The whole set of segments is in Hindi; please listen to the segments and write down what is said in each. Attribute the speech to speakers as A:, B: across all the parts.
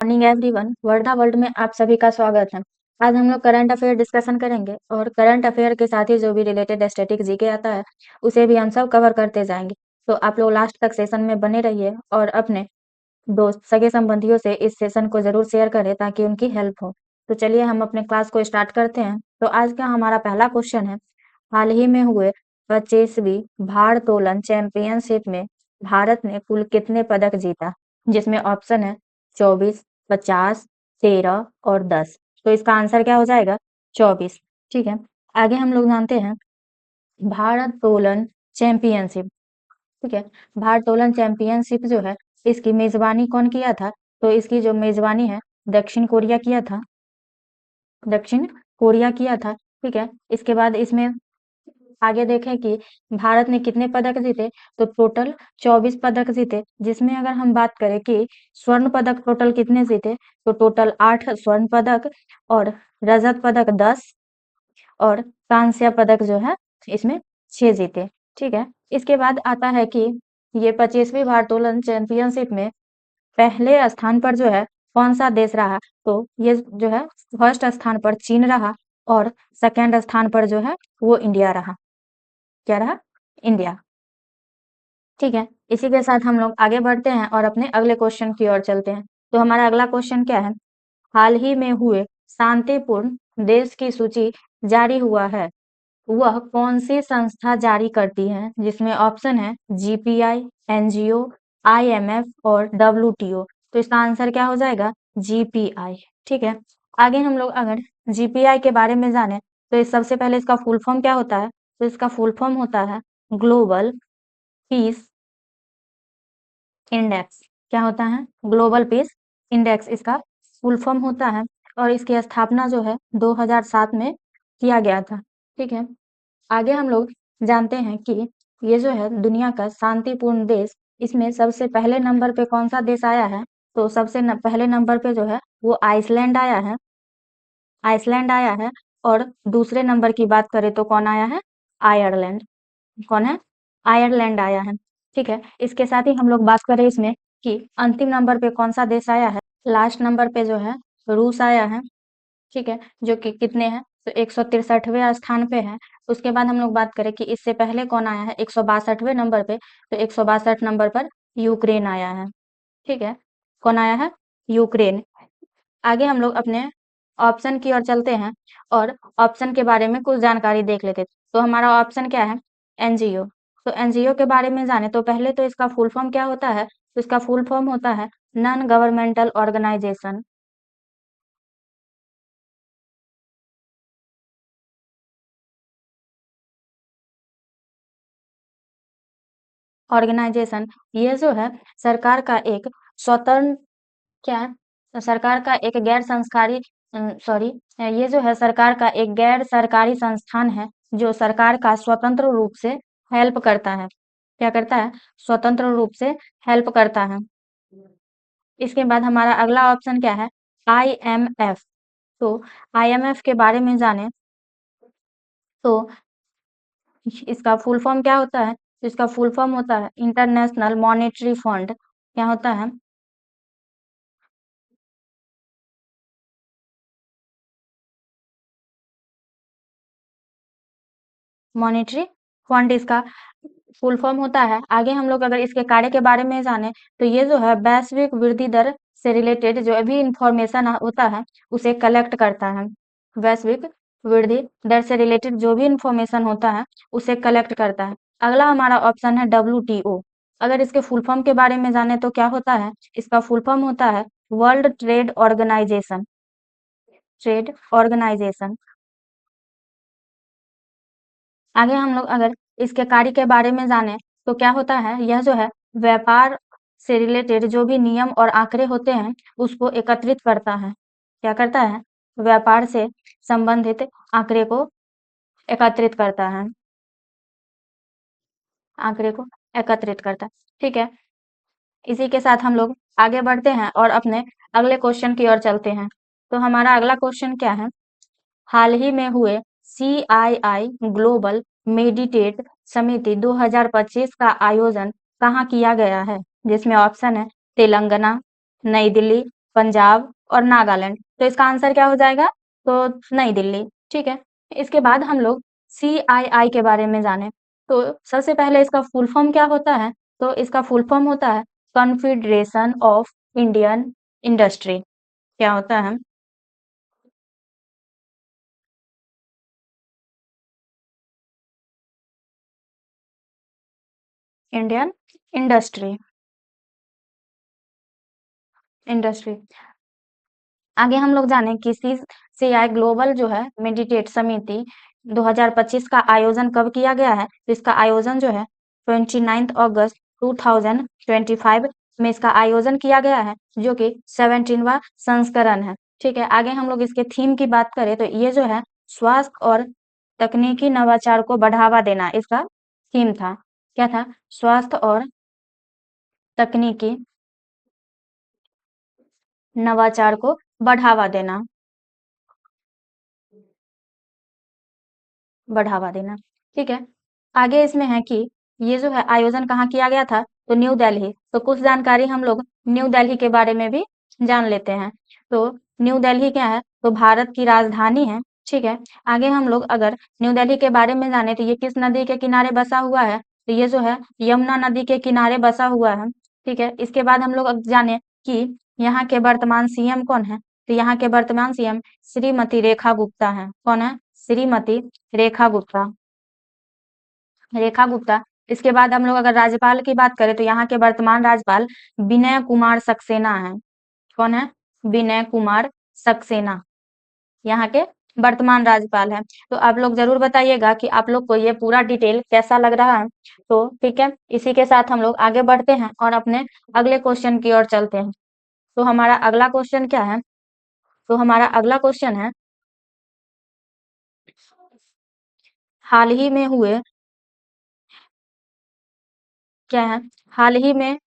A: मॉर्निंग एवरीवन, वर्धा वर्ल्ड में आप सभी का स्वागत है। आज हम लोग करंट अफेयर डिस्कशन करेंगे और करंट अफेयर के साथ ही जो भी रिलेटेड स्टैटिक जीके आता है उसे भी हम सब कवर करते जाएंगे। तो आप लोग लास्ट तक सेशन में बने रहिए और अपने दोस्त सगे संबंधियों से इस सेशन को जरूर शेयर करें ताकि उनकी हेल्प हो। तो चलिए हम अपने क्लास को स्टार्ट करते हैं। तो आज का हमारा पहला क्वेश्चन है, हाल ही में हुए 25वीं भारोत्तोलन चैंपियनशिप में भारत ने कुल कितने पदक जीता? जिसमें ऑप्शन है 24, 50, 13 और 10। तो इसका आंसर क्या हो जाएगा? 24। ठीक है। आगे हम लोग जानते हैं भारोत्तोलन चैंपियनशिप। ठीक है। भारोत्तोलन चैंपियनशिप जो है इसकी मेजबानी कौन किया था? तो इसकी जो मेजबानी है दक्षिण कोरिया किया था। दक्षिण कोरिया किया था। ठीक है। इसके बाद इसमें आगे देखें कि भारत ने कितने पदक जीते, तो टोटल 24 पदक जीते, जिसमें अगर हम बात करें कि स्वर्ण पदक टोटल कितने जीते, तो टोटल 8 स्वर्ण पदक और रजत पदक 10 और कांस्य पदक जो है इसमें 6 जीते। ठीक है। इसके बाद आता है कि ये 25वीं भारोत्तोलन चैंपियनशिप में पहले स्थान पर जो है कौन सा देश रहा, तो ये जो है फर्स्ट स्थान पर चीन रहा और सेकेंड स्थान पर जो है वो इंडिया रहा। क्या रहा? इंडिया। ठीक है। इसी के साथ हम लोग आगे बढ़ते हैं और अपने अगले क्वेश्चन की ओर चलते हैं। तो हमारा अगला क्वेश्चन क्या है, हाल ही में हुए शांतिपूर्ण देश की सूची जारी हुआ है, वह कौन सी संस्था जारी करती है? जिसमें ऑप्शन है जीपीआई, एनजीओ, आईएमएफ और डब्ल्यूटीओ। तो इसका आंसर क्या हो जाएगा? जीपीआई। ठीक है। आगे हम लोग अगर जीपीआई के बारे में जाने तो इस सबसे पहले इसका फुल फॉर्म क्या होता है? तो इसका फुल फॉर्म होता है ग्लोबल पीस इंडेक्स। क्या होता है? ग्लोबल पीस इंडेक्स इसका फुल फॉर्म होता है और इसकी स्थापना जो है 2007 में किया गया था। ठीक है। आगे हम लोग जानते हैं कि ये जो है दुनिया का शांतिपूर्ण देश, इसमें सबसे पहले नंबर पे कौन सा देश आया है? तो सबसे पहले नंबर पे जो है वो आइसलैंड आया है। आइसलैंड आया है। और दूसरे नंबर की बात करें तो कौन आया है? आयरलैंड। कौन है? आयरलैंड आया है। ठीक है। इसके साथ ही हम लोग बात करें इसमें कि अंतिम नंबर पे कौन सा देश आया है, लास्ट नंबर पे जो है रूस आया है। ठीक है। जो कि कितने हैं? तो 163वें स्थान पे है। उसके बाद हम लोग बात करें कि इससे पहले कौन आया है 162वें नंबर पे, तो 162 नंबर पर यूक्रेन आया है। ठीक है। कौन आया है? यूक्रेन। आगे हम लोग अपने ऑप्शन की ओर चलते हैं और ऑप्शन के बारे में कुछ जानकारी देख लेते हैं। तो हमारा ऑप्शन क्या है? एनजीओ। तो एनजीओ के बारे में जाने तो पहले तो इसका फुल फॉर्म क्या होता है? तो इसका फुल फॉर्म होता है नॉन गवर्नमेंटल ऑर्गेनाइजेशन। ऑर्गेनाइजेशन ये जो है सरकार का एक स्वतंत्र, क्या है? तो सरकार का एक गैर संस्कारी सॉरी ये जो है सरकार का एक गैर सरकारी संस्थान है जो सरकार का स्वतंत्र रूप से हेल्प करता है। क्या करता है? स्वतंत्र रूप से हेल्प करता है। इसके बाद हमारा अगला ऑप्शन क्या है? आईएमएफ। तो आईएमएफ के बारे में जाने तो इसका फुल फॉर्म क्या होता है? तो इसका फुल फॉर्म होता है इंटरनेशनल मॉनेटरी फंड। क्या होता है? मॉनेटरी फंड इसका फुल फॉर्म होता है। आगे हम लोग अगर इसके कार्य के बारे में जाने तो ये जो है वैश्विक वृद्धि दर से रिलेटेड जो भी इंफॉर्मेशन होता है उसे कलेक्ट करता है। वैश्विक वृद्धि दर से रिलेटेड जो भी इंफॉर्मेशन होता है उसे कलेक्ट करता है। अगला हमारा ऑप्शन है डब्ल्यूटीओ। अगर इसके फुल फॉर्म के बारे में जाने तो क्या होता है? इसका फुल फॉर्म होता है World Trade Organisation. Trade Organisation. आगे हम लोग अगर इसके कार्य के बारे में जाने तो क्या होता है? यह जो है व्यापार से रिलेटेड जो भी नियम और आंकड़े होते हैं उसको एकत्रित करता है। क्या करता है? व्यापार से संबंधित आंकड़े को एकत्रित करता है। आंकड़े को एकत्रित करता है। ठीक है। इसी के साथ हम लोग आगे बढ़ते हैं और अपने अगले क्वेश्चन की ओर चलते हैं। तो हमारा अगला क्वेश्चन क्या है, हाल ही में हुए CII ग्लोबल मेडिटेट समिति 2025 का आयोजन कहाँ किया गया है? जिसमें ऑप्शन है तेलंगाना, नई दिल्ली, पंजाब और नागालैंड। तो इसका आंसर क्या हो जाएगा? तो नई दिल्ली। ठीक है। इसके बाद हम लोग CII के बारे में जाने। तो सबसे पहले इसका फुल फॉर्म क्या होता है? तो इसका फुल फॉर्म होता है कॉन्फेडरेशन ऑफ इंडियन इंडस्ट्री। क्या होता है? Indian industry. इंडस्ट्री। आगे हम लोग जाने कि CCI ग्लोबल जो है मेडिटेट समिति 2025 का आयोजन कब किया गया है? तो इसका आयोजन जो है 29 अगस्त 2025 में इसका आयोजन किया गया है, जो कि 17वां संस्करण है। ठीक है। आगे हम लोग इसके थीम की बात करें तो ये जो है स्वास्थ्य और तकनीकी नवाचार को बढ़ावा देना इसका थीम था। क्या था? स्वास्थ्य और तकनीकी नवाचार को बढ़ावा देना। बढ़ावा देना। ठीक है। आगे इसमें है कि ये जो है आयोजन कहाँ किया गया था? तो न्यू दिल्ली। तो कुछ जानकारी हम लोग न्यू दिल्ली के बारे में भी जान लेते हैं। तो न्यू दिल्ली क्या है? तो भारत की राजधानी है। ठीक है। आगे हम लोग अगर न्यू दिल्ली के बारे में जाने तो ये किस नदी के किनारे बसा हुआ है? तो ये जो है यमुना नदी के किनारे बसा हुआ है। ठीक है। इसके बाद हम लोग अब जाने कि यहाँ के वर्तमान सीएम कौन है? तो यहाँ के वर्तमान सीएम श्रीमती रेखा गुप्ता है। कौन है? श्रीमती रेखा गुप्ता। रेखा गुप्ता। इसके बाद हम लोग अगर राज्यपाल की बात करें तो यहाँ के वर्तमान राज्यपाल विनय कुमार सक्सेना है। कौन है? विनय कुमार सक्सेना यहाँ के वर्तमान राज्यपाल है। तो आप लोग जरूर बताइएगा कि आप लोग को ये पूरा डिटेल कैसा लग रहा है। तो ठीक है, इसी के साथ हम लोग आगे बढ़ते हैं और अपने अगले क्वेश्चन की ओर चलते हैं। तो हमारा अगला क्वेश्चन क्या है? तो हमारा अगला क्वेश्चन है हाल ही में हुए क्या है? हाल ही में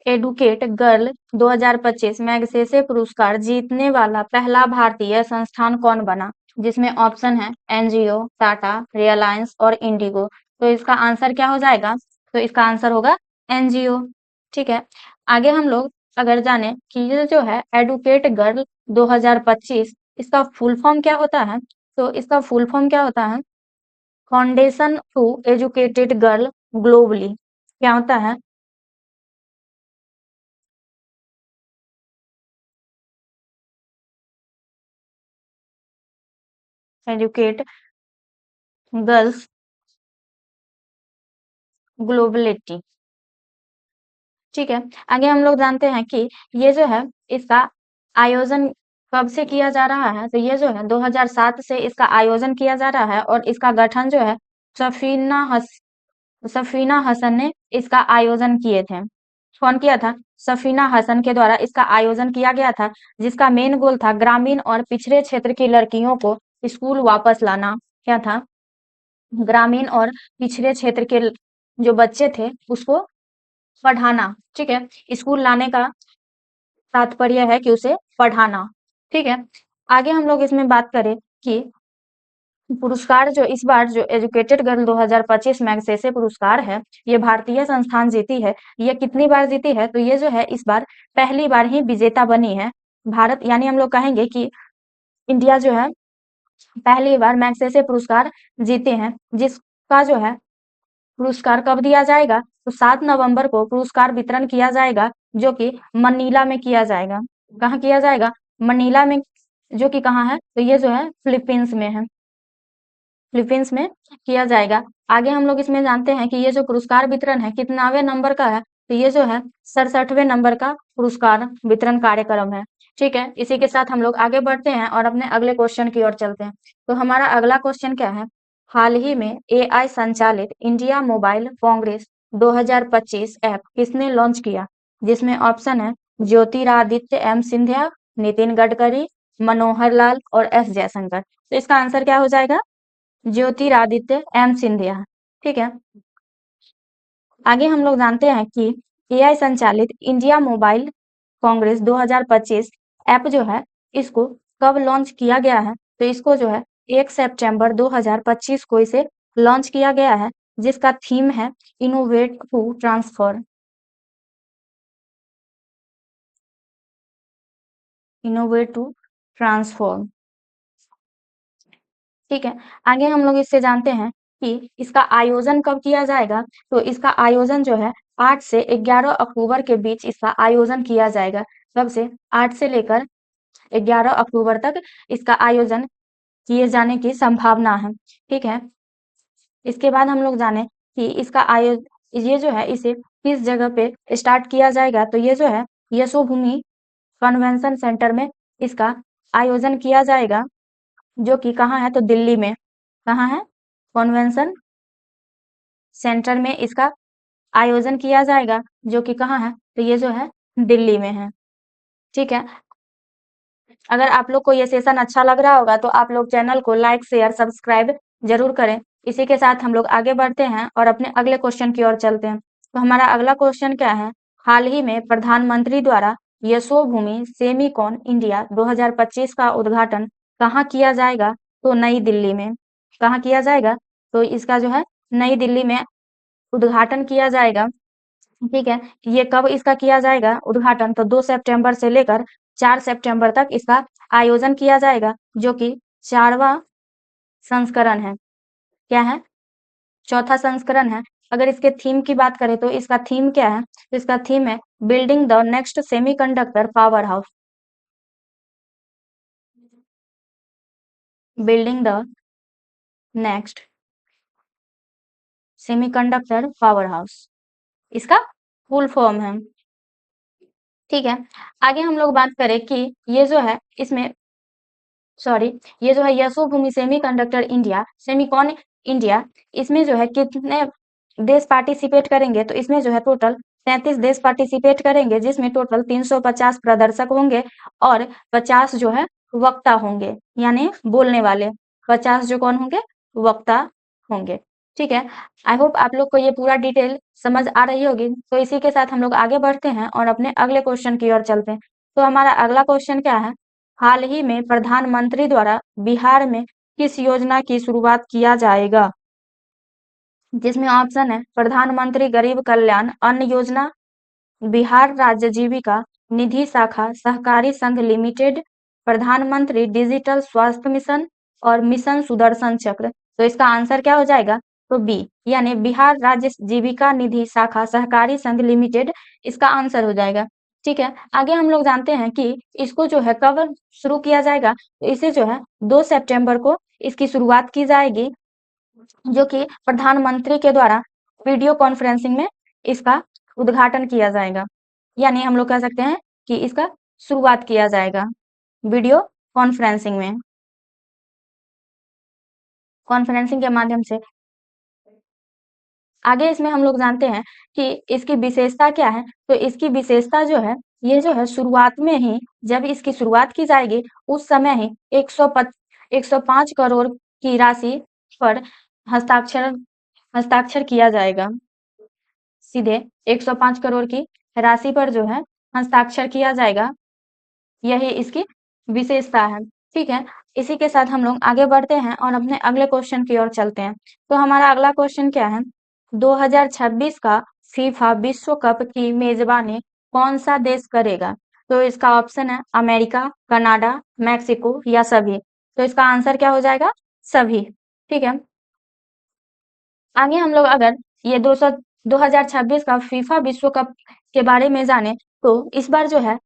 A: एडुकेट गर्ल 2025 मैग्सेसे पुरस्कार जीतने वाला पहला भारतीय संस्थान कौन बना? जिसमें ऑप्शन है एनजीओ, टाटा, रिलायंस और इंडिगो। तो इसका आंसर क्या हो जाएगा? तो इसका आंसर होगा एनजीओ। ठीक है। आगे हम लोग अगर जाने कि ये जो है एडुकेट गर्ल 2025 इसका फुल फॉर्म क्या होता है? तो इसका फुल फॉर्म क्या होता है? Foundation to educated girl globally. क्या होता है? Educate girls globality. ठीक है। आगे हम लोग जानते हैं कि ये जो है इसका आयोजन कब से किया जा रहा है? तो ये जो है 2007 से इसका आयोजन किया जा रहा है और इसका गठन जो है सफीना हस सफीना हसन ने इसका आयोजन किए थे। कौन किया था? सफीना हसन के द्वारा इसका आयोजन किया गया था, जिसका मेन गोल था ग्रामीण और पिछड़े क्षेत्र की लड़कियों को स्कूल वापस लाना। क्या था? ग्रामीण और पिछड़े क्षेत्र के जो बच्चे थे उसको पढ़ाना। ठीक है। स्कूल लाने का तात्पर्य है कि उसे पढ़ाना। ठीक है। आगे हम लोग इसमें बात करें कि पुरस्कार जो इस बार जो एजुकेटेड गर्ल 2025 मैग्सेसे पुरस्कार है, ये भारतीय संस्थान जीती है। ये कितनी बार जीती है? तो ये जो है इस बार पहली बार ही विजेता बनी है। भारत यानी हम लोग कहेंगे कि इंडिया जो है पहली बार मैग्सेसे पुरस्कार जीते हैं, जिसका जो है पुरस्कार कब दिया जाएगा? तो 7 नवंबर को पुरस्कार वितरण किया जाएगा, जो कि मनीला में किया जाएगा। कहाँ किया जाएगा? मनीला में, जो कि कहाँ है? तो ये जो है फिलीपींस में है। फिलीपींस में किया जाएगा। आगे हम लोग इसमें जानते हैं कि ये जो पुरस्कार वितरण है कितनावे नंबर का है? तो ये जो है 67वें नंबर का पुरस्कार वितरण कार्यक्रम है। ठीक है। इसी के साथ हम लोग आगे बढ़ते हैं और अपने अगले क्वेश्चन की ओर चलते हैं। तो हमारा अगला क्वेश्चन क्या है? हाल ही में AI संचालित इंडिया मोबाइल कांग्रेस 2025 ऐप किसने लॉन्च किया? जिसमें ऑप्शन है ज्योतिरादित्य एम सिंधिया, नितिन गडकरी, मनोहर लाल और एस जयशंकर। तो इसका आंसर क्या हो जाएगा? ज्योतिरादित्य एम सिंधिया। ठीक है। आगे हम लोग जानते हैं कि AI संचालित इंडिया मोबाइल कांग्रेस 2025 ऐप जो है इसको कब लॉन्च किया गया है? तो इसको जो है 1 सितंबर 2025 को इसे लॉन्च किया गया है, जिसका थीम है innovate to transfer. Innovate to transform. ठीक है, आगे हम लोग इससे जानते हैं कि इसका आयोजन कब किया जाएगा। तो इसका आयोजन जो है 8 से 11 अक्टूबर के बीच इसका आयोजन किया जाएगा। कब से? 8 से लेकर 11 अक्टूबर तक इसका आयोजन किए जाने की संभावना है। ठीक है, इसके बाद हम लोग जाने कि इसका ये जो है इसे किस जगह पे स्टार्ट किया जाएगा। तो ये जो है यशोभूमि कन्वेंशन सेंटर में इसका आयोजन किया जाएगा, जो कि कहाँ है? तो दिल्ली में। कहाँ है? कन्वेंशन सेंटर में इसका आयोजन किया जाएगा, जो कि कहाँ है? तो ये जो है दिल्ली में है। ठीक है, अगर आप लोग को ये सेशन अच्छा लग रहा होगा तो आप लोग चैनल को लाइक शेयर सब्सक्राइब जरूर करें। इसी के साथ हम लोग आगे बढ़ते हैं और अपने अगले क्वेश्चन की ओर चलते हैं। तो हमारा अगला क्वेश्चन क्या है? हाल ही में प्रधानमंत्री द्वारा यशोभूमि सेमीकॉन इंडिया 2025 का उद्घाटन कहाँ किया जाएगा? तो नई दिल्ली में। कहाँ किया जाएगा? तो इसका जो है नई दिल्ली में उद्घाटन किया जाएगा। ठीक है, ये कब इसका किया जाएगा उद्घाटन? तो 2 सितंबर से लेकर 4 सितंबर तक इसका आयोजन किया जाएगा, जो कि 4वां संस्करण है। क्या है? चौथा संस्करण है। अगर इसके थीम की बात करें तो इसका थीम क्या है? तो इसका थीम है building the next semiconductor power house. Building the next semiconductor power house इसका फुल फॉर्म है। ठीक है, आगे हम लोग बात करें कि ये जो है इसमें ये जो है Yashobhoomi semiconductor India Semicon India, इसमें जो है कितने देश पार्टिसिपेट करेंगे? तो इसमें जो है टोटल 33 देश पार्टिसिपेट करेंगे, जिसमें टोटल 350 प्रदर्शक होंगे और 50 जो है वक्ता होंगे, यानी बोलने वाले। 50 जो कौन होंगे? वक्ता होंगे। ठीक है, आई होप आप लोग को ये पूरा डिटेल समझ आ रही होगी। तो इसी के साथ हम लोग आगे बढ़ते हैं और अपने अगले क्वेश्चन की ओर चलते हैं। तो हमारा अगला क्वेश्चन क्या है? हाल ही में प्रधानमंत्री द्वारा बिहार में किस योजना की शुरुआत किया जाएगा? जिसमें ऑप्शन है प्रधानमंत्री गरीब कल्याण अन्न योजना, बिहार राज्य जीविका निधि शाखा सहकारी संघ लिमिटेड, प्रधानमंत्री डिजिटल स्वास्थ्य मिशन और मिशन सुदर्शन चक्र। तो इसका आंसर क्या हो जाएगा? तो बी, यानी बिहार राज्य जीविका निधि शाखा सहकारी संघ लिमिटेड इसका आंसर हो जाएगा। ठीक है, आगे हम लोग जानते हैं कि इसको जो है कब शुरू किया जाएगा। तो इसे जो है 2 सितंबर को इसकी शुरुआत की जाएगी, जो कि प्रधानमंत्री के द्वारा वीडियो कॉन्फ्रेंसिंग में इसका उद्घाटन किया जाएगा, यानी हम लोग कह सकते हैं कि इसका शुरुआत किया जाएगा वीडियो कॉन्फ्रेंसिंग में, कॉन्फ्रेंसिंग के माध्यम से। आगे इसमें हम लोग जानते हैं कि इसकी विशेषता क्या है। तो इसकी विशेषता जो है, ये जो है शुरुआत में ही जब इसकी शुरुआत की जाएगी उस समय ही 105 करोड़ की राशि पर हस्ताक्षर हस्ताक्षर किया जाएगा। सीधे 105 करोड़ की राशि पर जो है हस्ताक्षर किया जाएगा, यही इसकी विशेषता है। ठीक है, इसी के साथ हम लोग आगे बढ़ते हैं और अपने अगले क्वेश्चन की ओर चलते हैं। तो हमारा अगला क्वेश्चन क्या है? 2026 का फीफा विश्व कप की मेजबानी कौन सा देश करेगा? तो इसका ऑप्शन है अमेरिका, कनाडा, मैक्सिको या सभी। तो इसका आंसर क्या हो जाएगा? सभी। ठीक है, आगे हम लोग अगर ये 2026 का फीफा विश्व कप के बारे में जाने तो इस बार जो है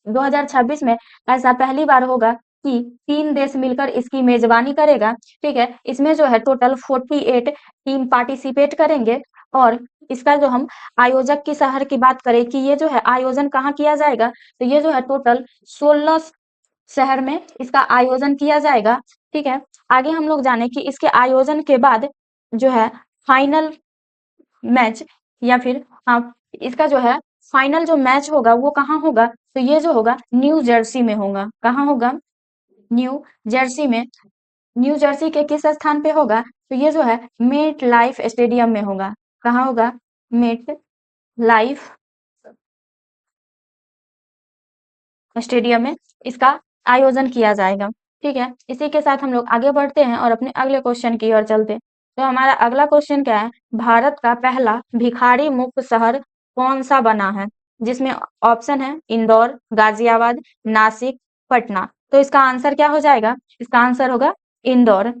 A: 2026 में ऐसा पहली बार होगा कि 3 देश मिलकर इसकी मेजबानी करेगा। ठीक है, इसमें जो है टोटल 48 टीम पार्टिसिपेट करेंगे और इसका जो हम आयोजक की शहर की बात करें कि ये जो है आयोजन कहाँ किया जाएगा, तो ये जो है टोटल 16 शहर में इसका आयोजन किया जाएगा। ठीक है, आगे हम लोग जाने कि इसके आयोजन के बाद जो है फाइनल मैच या फिर इसका जो है फाइनल जो मैच होगा वो कहाँ होगा? तो ये जो होगा न्यू जर्सी में होगा। कहाँ होगा? न्यू जर्सी में। न्यू जर्सी के किस स्थान पे होगा? तो ये जो है मेट लाइफ स्टेडियम में होगा। कहाँ होगा? मेट लाइफ स्टेडियम में इसका आयोजन किया जाएगा। ठीक है, इसी के साथ हम लोग आगे बढ़ते हैं और अपने अगले क्वेश्चन की ओर चलते हैं। तो हमारा अगला क्वेश्चन क्या है? भारत का पहला भिखारी मुक्त शहर कौन सा बना है? जिसमें ऑप्शन है इंदौर, गाजियाबाद, नासिक, पटना। तो इसका आंसर क्या हो जाएगा? इसका आंसर होगा इंदौर।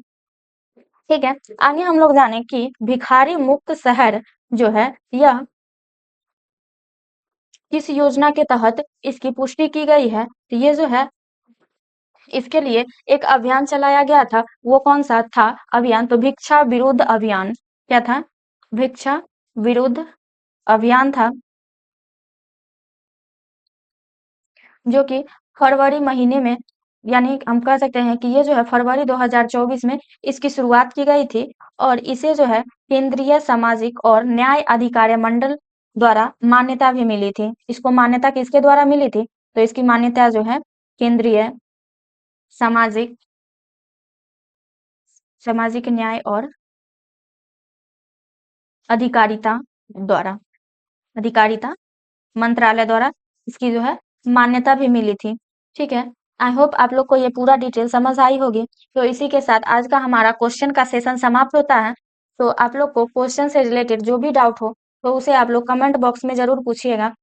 A: ठीक है, आगे हम लोग जाने कि भिखारी मुक्त शहर जो है यह किस योजना के तहत इसकी पुष्टि की गई है। तो ये जो है इसके लिए एक अभियान चलाया गया था, वो कौन सा था अभियान? तो भिक्षा विरुद्ध अभियान। क्या था? भिक्षा विरुद्ध अभियान था, जो कि फरवरी महीने में, यानी हम कह सकते हैं कि ये जो है फरवरी 2024 में इसकी शुरुआत की गई थी और इसे जो है केंद्रीय सामाजिक और न्याय अधिकार्य मंडल द्वारा मान्यता भी मिली थी। इसको मान्यता किसके द्वारा मिली थी? तो इसकी मान्यता जो है केंद्रीय सामाजिक सामाजिक न्याय और अधिकारिता द्वारा, अधिकारिता मंत्रालय द्वारा इसकी जो है मान्यता भी मिली थी। ठीक है, आई होप आप लोग को ये पूरा डिटेल समझ आई होगी। तो इसी के साथ आज का हमारा क्वेश्चन का सेशन समाप्त होता है। तो आप लोग को क्वेश्चन से रिलेटेड जो भी डाउट हो तो उसे आप लोग कमेंट बॉक्स में जरूर पूछिएगा।